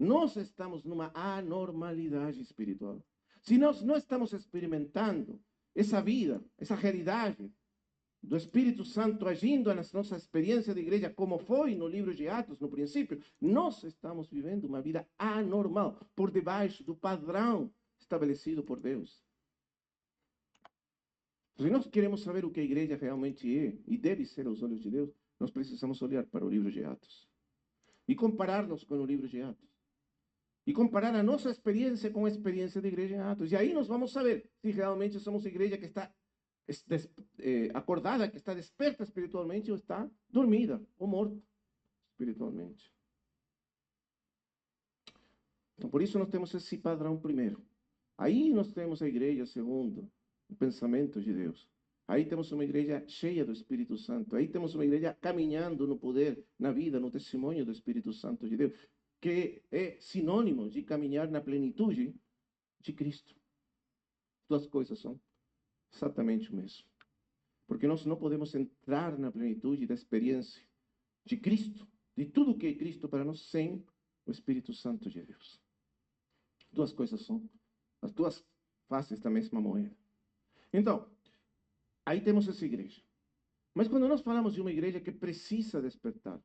Nós estamos numa anormalidade espiritual. Se nós não estamos experimentando essa vida, essa realidade do Espírito Santo agindo nas nossas experiências de igreja, como foi no livro de Atos, no princípio, nós estamos vivendo uma vida anormal, por debaixo do padrão estabelecido por Deus. Se nós queremos saber o que a igreja realmente é e deve ser aos olhos de Deus, nós precisamos olhar para o livro de Atos e comparar-nos com o livro de Atos. E comparar a nossa experiência com a experiência da igreja em Atos. E aí nós vamos saber se realmente somos a igreja que está acordada, que está desperta espiritualmente ou está dormida ou morta espiritualmente. Então, por isso nós temos esse padrão primeiro. Aí nós temos a igreja segundo o pensamento de Deus. Aí temos uma igreja cheia do Espírito Santo. Aí temos uma igreja caminhando no poder, na vida, no testemunho do Espírito Santo de Deus, que é sinônimo de caminhar na plenitude de Cristo. Duas coisas são exatamente o mesmo. Porque nós não podemos entrar na plenitude da experiência de Cristo, de tudo que é Cristo para nós, sem o Espírito Santo de Deus. Duas coisas são as duas faces da mesma moeda. Então, aí temos essa igreja. Mas quando nós falamos de uma igreja que precisa despertar,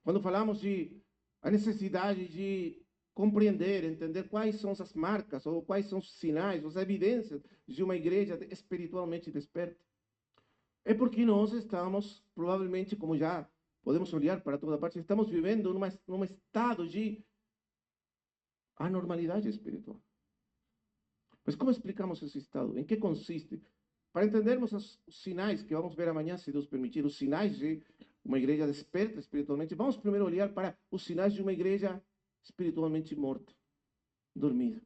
quando falamos de a necessidade de compreender, entender quais são as marcas, ou quais são os sinais, as evidências de uma igreja espiritualmente desperta, é porque nós estamos, provavelmente, como já podemos olhar para toda parte, estamos vivendo num estado de anormalidade espiritual. Mas como explicamos esse estado? Em que consiste? Para entendermos os sinais que vamos ver amanhã, se Deus permitir, os sinais de uma igreja desperta espiritualmente, vamos primeiro olhar para os sinais de uma igreja espiritualmente morta, dormida.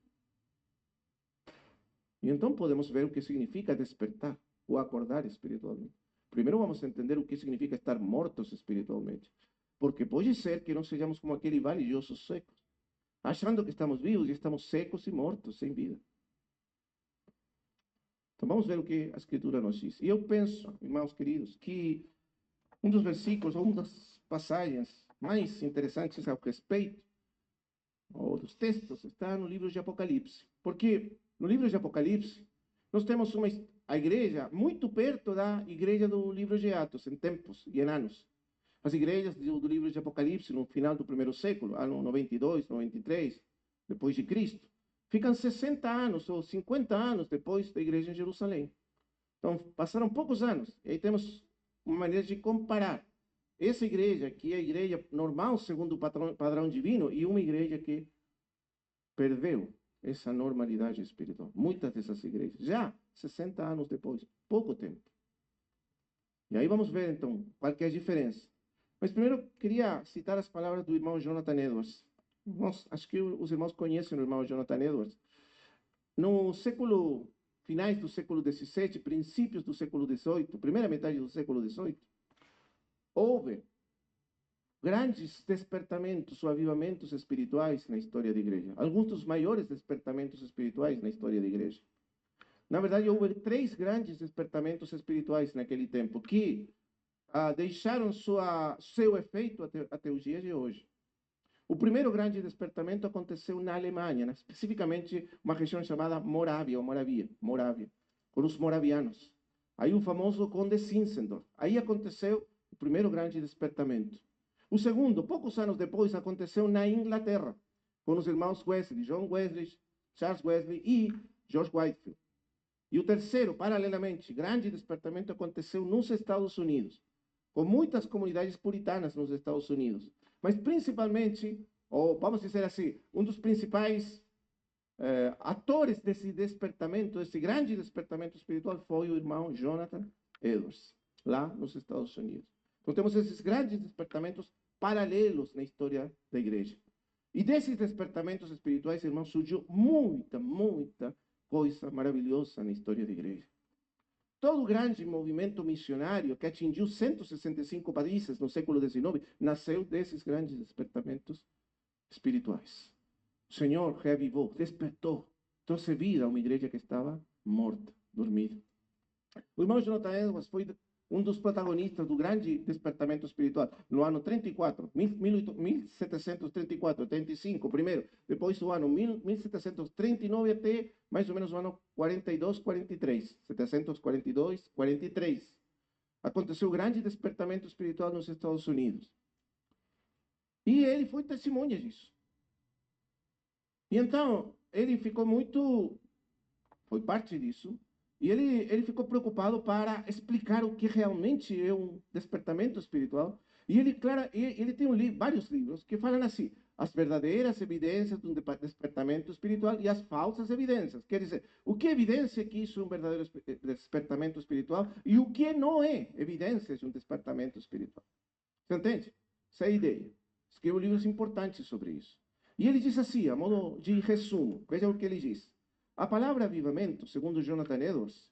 E então podemos ver o que significa despertar ou acordar espiritualmente. Primeiro vamos entender o que significa estar mortos espiritualmente. Porque pode ser que não sejamos como aquele vale de ossos secos, achando que estamos vivos e estamos secos e mortos, sem vida. Então vamos ver o que a Escritura nos diz. E eu penso, irmãos queridos, que um dos versículos, ou uma das passagens mais interessantes ao respeito, ou dos textos, está no livro de Apocalipse. Porque no livro de Apocalipse, nós temos a igreja muito perto da igreja do livro de Atos, em tempos e em anos. As igrejas do livro de Apocalipse, no final do primeiro século, ano 92, 93, depois de Cristo, ficam 60 anos ou 50 anos depois da igreja em Jerusalém. Então, passaram poucos anos. E aí temos uma maneira de comparar essa igreja, que é a igreja normal, segundo o padrão divino, e uma igreja que perdeu essa normalidade espiritual. Muitas dessas igrejas, já 60 anos depois, pouco tempo. E aí vamos ver, então, qual que é a diferença. Mas primeiro, queria citar as palavras do irmão Jonathan Edwards. Acho que os irmãos conhecem o irmão Jonathan Edwards. No século, finais do século XVII, princípios do século XVIII, primeira metade do século XVIII, houve grandes despertamentos ou avivamentos espirituais na história da igreja. Alguns dos maiores despertamentos espirituais na história da igreja. Na verdade, houve três grandes despertamentos espirituais naquele tempo que deixaram seu efeito até os dias de hoje. O primeiro grande despertamento aconteceu na Alemanha, especificamente uma região chamada Morávia, com os moravianos. Aí o famoso Conde Zinzendorf. Aí aconteceu o primeiro grande despertamento. O segundo, poucos anos depois, aconteceu na Inglaterra, com os irmãos Wesley, John Wesley, Charles Wesley e George Whitefield. E o terceiro, paralelamente, grande despertamento aconteceu nos Estados Unidos, com muitas comunidades puritanas nos Estados Unidos. Mas principalmente, ou vamos dizer assim, um dos principais atores desse despertamento, desse grande despertamento espiritual, foi o irmão Jonathan Edwards, lá nos Estados Unidos. Então temos esses grandes despertamentos paralelos na história da igreja. E desses despertamentos espirituais, irmãos, surgiu muita coisa maravilhosa na história da igreja. Todo o grande movimento missionário que atingiu 165 países no século XIX nasceu desses grandes despertamentos espirituais. O Senhor reavivou, despertou, trouxe vida a uma igreja que estava morta, dormida. O irmão Jonathan Edwards foi um dos protagonistas do grande despertamento espiritual, no ano 34, 1734, 35, primeiro, depois o ano 1739 até mais ou menos o ano 42, 43, 742, 43. Aconteceu o grande despertamento espiritual nos Estados Unidos. E ele foi testemunha disso. E então, ele ficou muito, foi parte disso, e ele ficou preocupado para explicar o que realmente é um despertamento espiritual. E ele tem vários livros que falam assim, as verdadeiras evidências de um despertamento espiritual e as falsas evidências. Quer dizer, o que é evidência que isso é um verdadeiro despertamento espiritual e o que não é evidência de um despertamento espiritual. Você entende? Essa é a ideia. Escreveu livros importantes sobre isso. E ele diz assim, a modo de resumo, veja o que ele diz. A palavra avivamento, segundo Jonathan Edwards,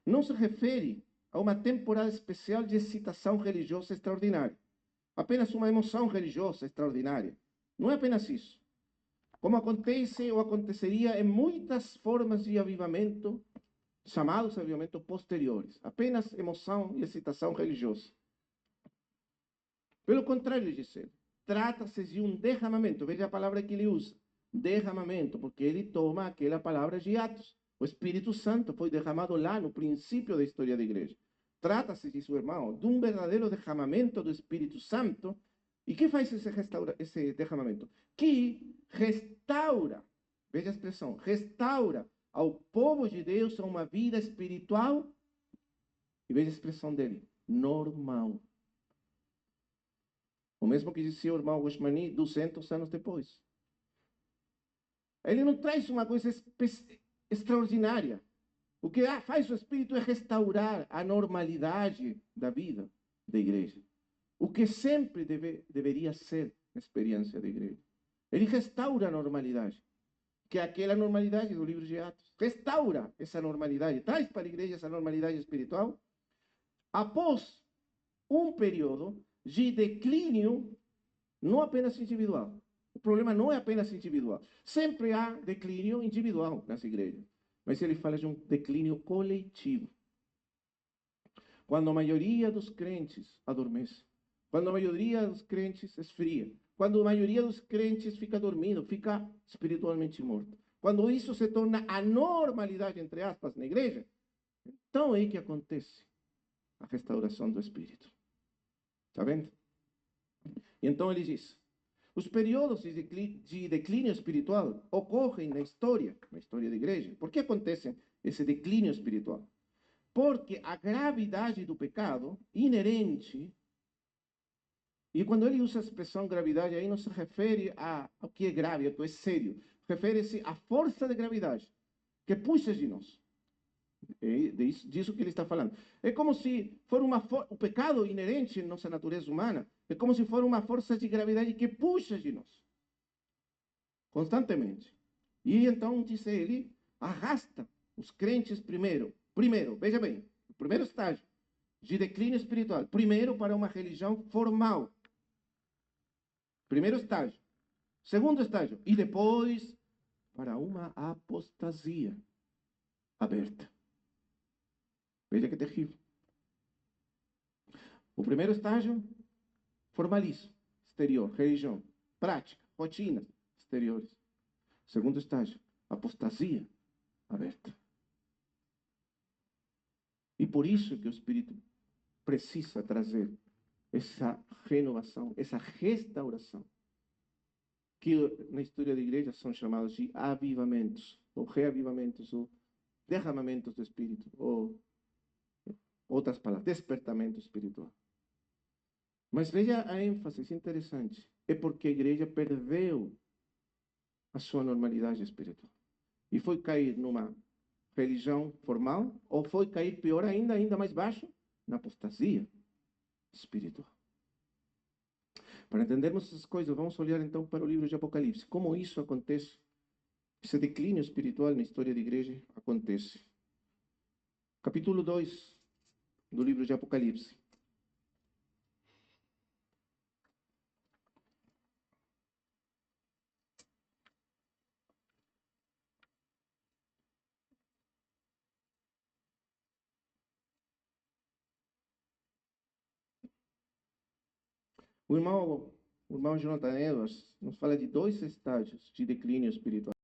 não se refere a uma temporada especial de excitação religiosa extraordinária. Apenas uma emoção religiosa extraordinária. Não é apenas isso. Como acontece ou aconteceria em muitas formas de avivamento, chamados avivamentos posteriores. Apenas emoção e excitação religiosa. Pelo contrário, disse ele, trata-se de um derramamento. Veja a palavra que ele usa. Derramamento, porque ele toma aquela palavra de Atos. O Espírito Santo foi derramado lá no princípio da história da igreja. Trata-se, diz o irmão, de um verdadeiro derramamento do Espírito Santo. E que faz esse derramamento? Que restaura, veja a expressão, restaura ao povo de Deus a uma vida espiritual, e veja a expressão dele, normal. O mesmo que dizia o irmão Gushmani 200 anos depois. Ele não traz uma coisa extraordinária. O que faz o Espírito é restaurar a normalidade da vida da igreja. O que sempre deveria ser a experiência da igreja. Ele restaura a normalidade. Que é aquela normalidade do livro de Atos. Restaura essa normalidade. Traz para a igreja essa normalidade espiritual. Após um período de declínio, não apenas individual. O problema não é apenas individual. Sempre há declínio individual nas igrejas. Mas ele fala de um declínio coletivo. Quando a maioria dos crentes adormece. Quando a maioria dos crentes esfria. Quando a maioria dos crentes fica dormindo, fica espiritualmente morto. Quando isso se torna a normalidade, entre aspas, na igreja, então é aí que acontece a restauração do espírito. Está vendo? E então ele diz, os períodos de declínio espiritual ocorrem na história da igreja. Por que acontece esse declínio espiritual? Porque a gravidade do pecado inerente, e quando ele usa a expressão gravidade, aí não se refere ao que é grave, ao que é sério. Refere-se à força de gravidade que puxa de nós. É disso que ele está falando. É como se for o pecado inerente em nossa natureza humana, é como se for uma força de gravidade que puxa de nós. Constantemente. E então, diz ele, arrasta os crentes primeiro, veja bem, o primeiro estágio de declínio espiritual, primeiro para uma religião formal. Primeiro estágio. Segundo estágio. E depois para uma apostasia aberta. Veja que terrível. O primeiro estágio, formalismo, exterior, religião, prática, rotinas, exteriores. Segundo estágio, apostasia aberta. E por isso que o Espírito precisa trazer essa renovação, essa restauração, que na história da igreja são chamados de avivamentos, ou reavivamentos, ou derramamentos do Espírito, ou outras palavras, despertamento espiritual. Mas veja a ênfase, é interessante. É porque a igreja perdeu a sua normalidade espiritual. E foi cair numa religião formal, ou foi cair pior ainda mais baixo, na apostasia espiritual. Para entendermos essas coisas, vamos olhar então para o livro de Apocalipse. Como isso acontece? Esse declínio espiritual na história da igreja acontece. Capítulo 2 do livro de Apocalipse. O irmão Jonathan Edwards nos fala de dois estágios de declínio espiritual.